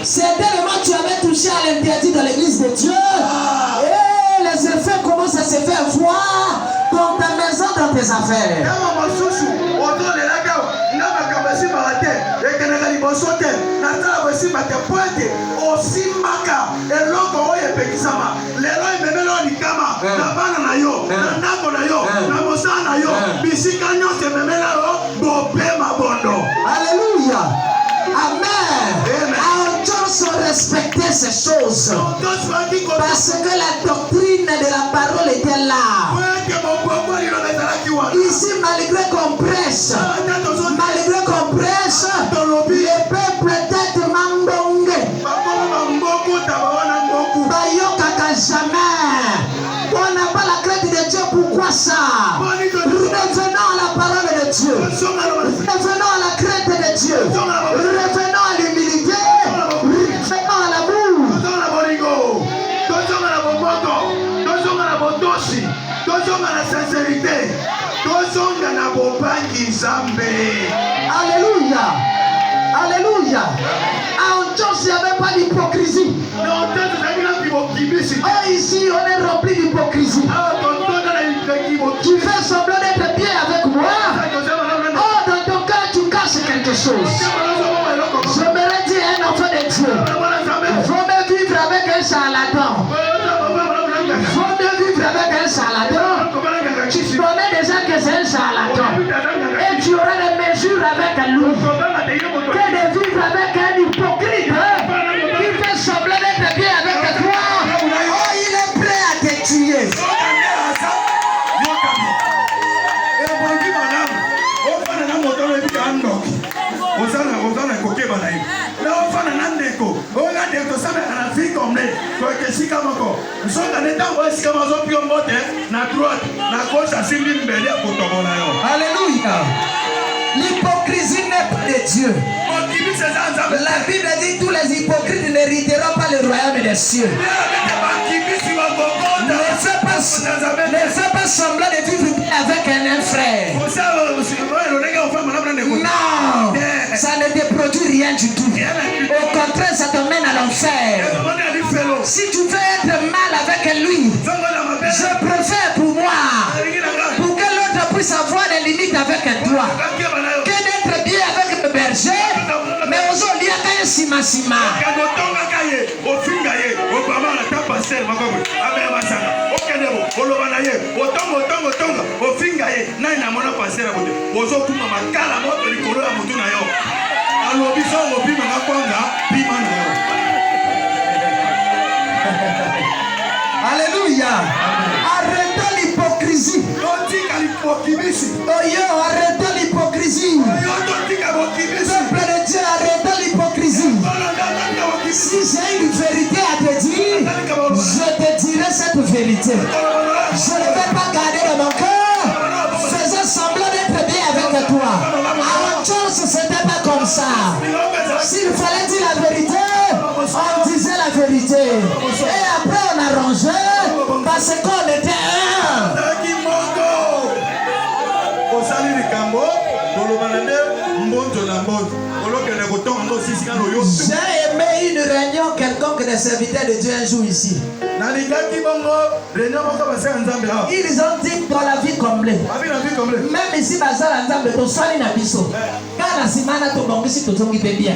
C'est tellement tu avais touché à l'interdit dans l'église de Dieu. Et les effets commencent à se faire voir dans ta maison, dans tes affaires. Alléluia. Amen. On se respecter ces choses parce que la doctrine de la parole était là. Ici, malgré qu'on prêche, le peuple peut-être mambongue. Bayokaka jamais. On n'a pas la crainte de Dieu. Pourquoi ça? Revenons à la parole de Dieu. Revenons à la crainte de Dieu. Revenons à l'humilité. Revenons à l'amour. Alléluia. Alléluia. En Dieu, il n'y avait pas d'hypocrisie. Oh, ici, on est rempli d'hypocrisie. Tu fais semblant d'être bien avec moi. Oh, dans ton cœur, tu caches quelque chose. Je me dis un enfant de Dieu. Il faut me vivre avec un charlatan. Il faut me vivre avec un charlatan. Tu connais déjà que c'est un charlatan. Et tu auras des mesures avec lui. Que de vivre avec un hypocrite qui fait semblant d'être bien avec toi. Oh, il est prêt à te tuer. Alléluia. L'hypocrisie n'est pas de Dieu. La Bible dit tous les hypocrites n'hériteront pas le royaume des cieux. Ne fais pas semblant de vivre avec un frère. Non, ça ne te produit rien du tout. Au contraire, ça te mène à l'enfer. Si tu veux être mal avec lui, je préfère pour moi, pour que l'autre puisse avoir des limites avec toi, que d'être bien avec le berger, mais aujourd'hui, il y a un sima. Alléluia. Arrêtez l'hypocrisie. Arrêtez l'hypocrisie. Peuple de Dieu, arrêtez l'hypocrisie. Si j'ai une vérité à te dire, je te dirai cette vérité. Je ne vais pas garder dans mon cœur, faisant semblant d'être bien avec toi. À autre chose, ce n'était pas comme ça. S'il fallait dire la vérité, on disait la vérité. Et après, on arrangeait parce qu'on était un. J'ai aimé une réunion quelconque des serviteurs de Dieu un jour ici. Ils ont dit dans la vie comblée. Même ici, Bazar Nzambe, to swali na biso. Kana simana to bongisi to zongi bien.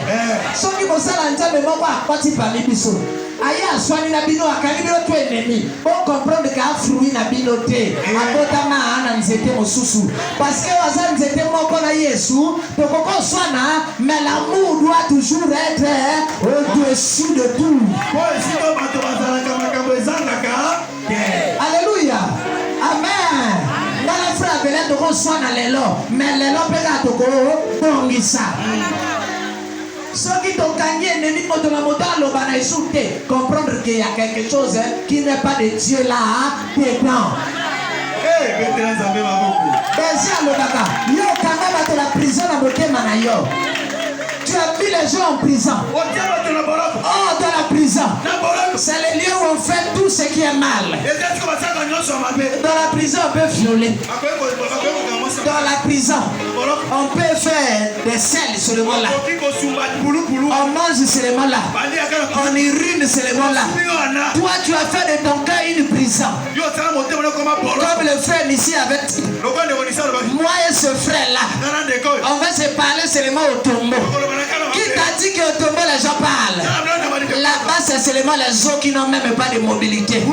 So ki bosala Nzambe moko akwati parmi biso. Aya swali na bino akali bino to ennemi. Bon comprendre que a fruit na bino te. Akota ma ana nzete mosusu. Parce que Bazar nzete moko na Yesu, to koko swana, mais l'amour doit toujours être au-dessus de tout. Alléluia. Amen. Dans la frère Belén de reçoit dans l'élo, mais l'élo peut être tongisa. Ceux qui t'ont gagné ennemi contre la modale au bana insulté, comprendre qu'il y a quelque chose qui n'est pas de Dieu là dedans. Yo kanga bato la prison na motema na yo. Tu as mis les gens en prison. Oh, dans la prison. C'est le lieu où on fait tout ce qui est mal. Dans la prison, on peut violer. Dans la prison, on peut faire des selles seulement là. On mange seulement là. On urine seulement là. Toi, tu as fait de ton cas une prison. Comme le frère ici avec moi et ce frère là. On va se parler seulement au tombeau. Qui t'a dit qu'au tombeau les gens parlent? Là-bas, c'est seulement les eaux qui n'ont même pas de mobilité.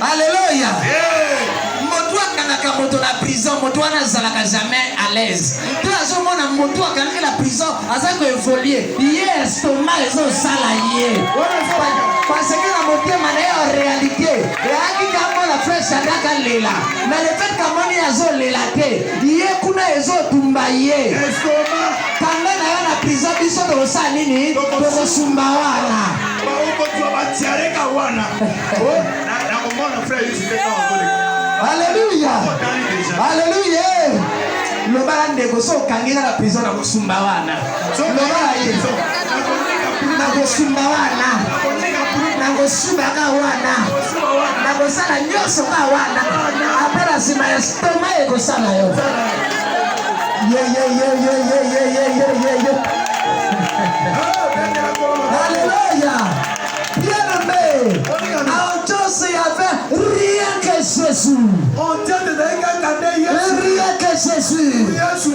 Alléluia. Moto la prison, moto na zalaka jamais à l'aise. Toi azomona moto akanga la prison, azako évoluer. Hier estomac ezo sala hier. Parce que la motema na en réalité, et aki kamo la frère Sadaka lela. Mais le fait kamoni azo lela te, hier kuna ezo tumba hier. Estomac kanga na yo na prison biso to sa nini? To sumba wana. Ba uko tu abatiareka wana. Na komona frère Yusuf Alléluia. Alléluia. Le baran de Goso Kangina la prison à Gosumbawana. Le baran na Gosumbawana. Na Gosumbakawana. Na Gosala Nyoso Kawana. Après la semaine, estomac et Gosala yo. Alléluia. Bien-aimé. En Dieu, il y avait rien que Jésus. Rien que Jésus.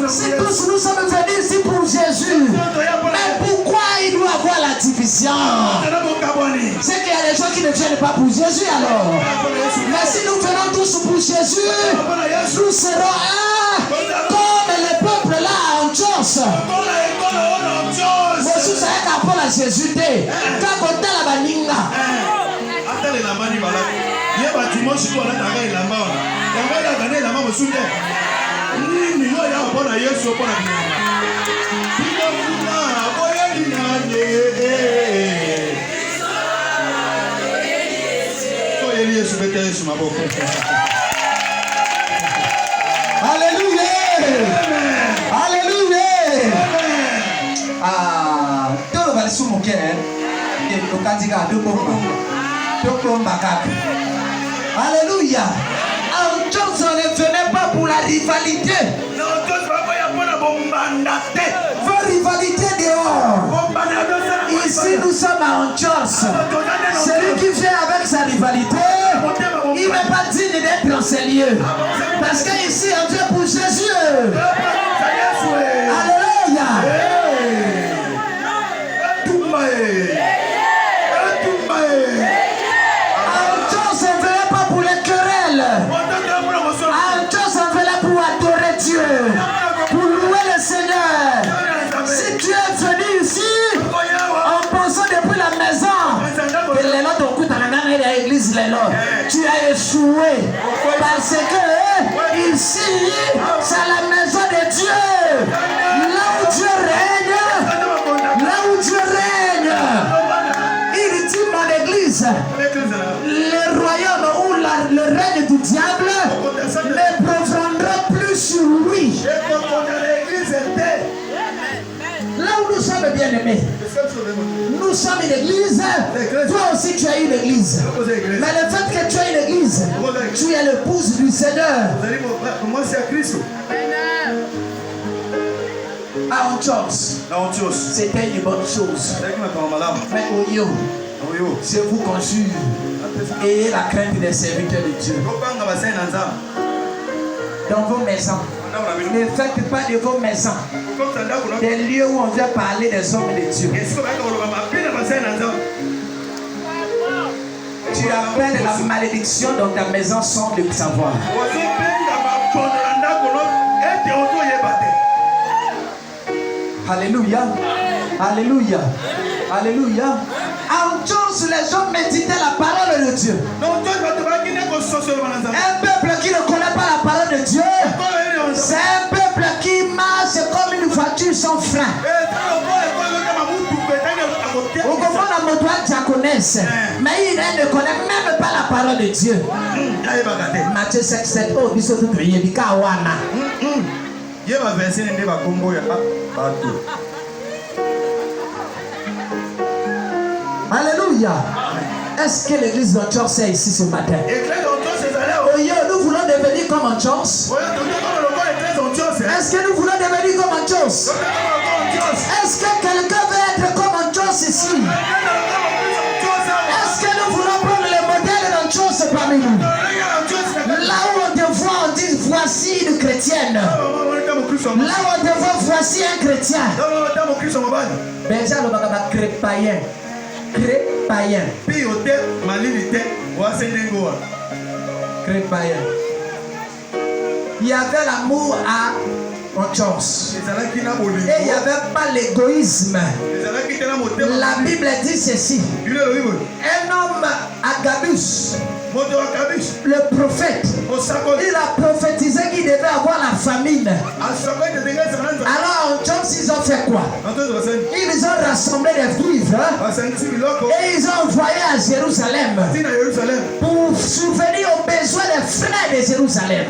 Si tous nous sommes venus ici pour Jésus, mais pourquoi il doit avoir la division? C'est qu'il y a des gens qui ne viennent pas pour Jésus alors. Mais si nous venons tous pour Jésus, nous serons un comme le peuple là en Dios. Jésus c'est un rapport à Jésus. Quand on t'a la baninga. Alléluia. Alléluia. Ah, tout le monde sous mon cœur. Alléluia. En Dieu, on ne venait pas pour la rivalité. Vos rivalités dehors. Ici, nous sommes à Antioche. Celui qui vient avec sa rivalité, il n'est pas digne d'être en ces lieux. Parce qu'ici, on vient pour Jésus. Alléluia. Pour louer le Seigneur. Si tu es venu ici en pensant depuis la maison que les lots dans l'église, tu as échoué. Parce que ici, c'est la maison de Dieu. Là où Dieu règne, là où Dieu règne. Il dit mon église, le royaume ou le règne du diable ne profondera plus sur lui. Là où nous sommes bien aimés, nous sommes une église. Toi aussi tu as une église. Mais le fait que tu as une église, tu es l'épouse du Seigneur. À Antioche, c'était une bonne chose. Mais c'est vous conjure. Ayez la crainte des serviteurs de Dieu. Dans vos maisons, ne faites pas de vos maisons des lieux où on vient parler des hommes de Dieu. Tu appelles la malédiction dans ta maison sans le savoir. Alléluia. Alléluia. Alléluia. En chose, les gens méditaient la parole de Dieu. Un peuple qui ne connaît pas la parole de Dieu, c'est un peuple qui marche comme une voiture sans frein. Au moment où la connaissent, mais il ne connaît même pas la parole de Dieu. Matthieu 5:7. Oh, bisous tout le Alléluia. Est-ce que l'église d'Antioche est ici ce matin? Oh, nous voulons devenir comme Antioche. Est-ce que nous voulons devenir comme Antioche? Est-ce que quelqu'un veut être comme Antioche ici? Est-ce que nous voulons prendre le modèle d'Antioche parmi nous? Là où on te voit, on dit voici une chrétienne. Là où on te voit, voici un chrétien. Benjamin va créer païen. Crépaïen. Crépaïen. Il y avait l'amour à Antioche. Et il n'y avait pas l'égoïsme. La Bible dit ceci. Un homme, Agabus, le prophète, il a prophétisé qu'il devait avoir la famine. Alors Antioche, ils ont fait quoi? Ils ont rassemblé les vivres et ils ont envoyé à Jérusalem pour subvenir aux besoins des frères de Jérusalem.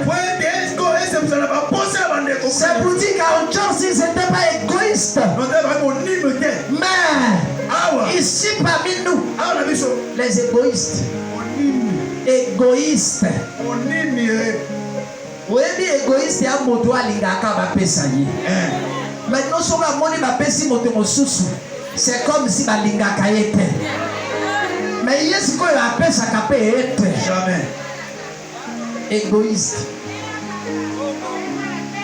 C'est pour dire qu'Antioche, ils n'étaient pas égoïstes. Mais ici parmi nous, les égoïstes. Égoïste. Oui, égoïste, il y a un moto à l'ingaka va payer. Maintenant, si on a monnaie va payer moto mosusu, c'est comme si la l'ingaka était. Mais il y a ce qu'on appelle ça capé être. Jamais. Égoïste.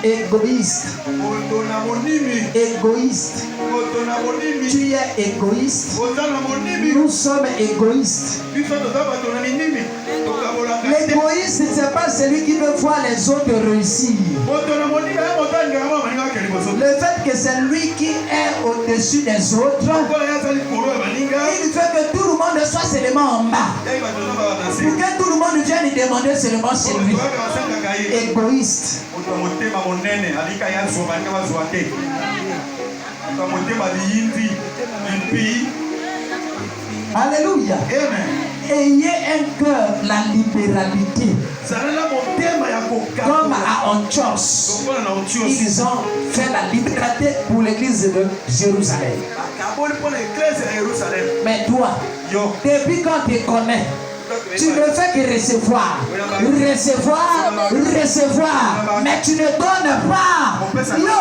Égoïste. Égoïste. Tu es égoïste. Nous sommes égoïstes. L'égoïste, ce n'est pas celui qui veut voir les autres réussir. Le fait que c'est lui qui est au-dessus des autres, il fait que tout le monde soit seulement en bas. Pour que tout le monde vienne lui demander seulement chez lui. Égoïste. Alléluia. Ayez un cœur, la libéralité. Comme à Antioche, ils ont fait la liberté pour l'église de Jérusalem. Mais toi, depuis quand tu connais, tu ne fais que recevoir, mais tu ne donnes pas. Yo,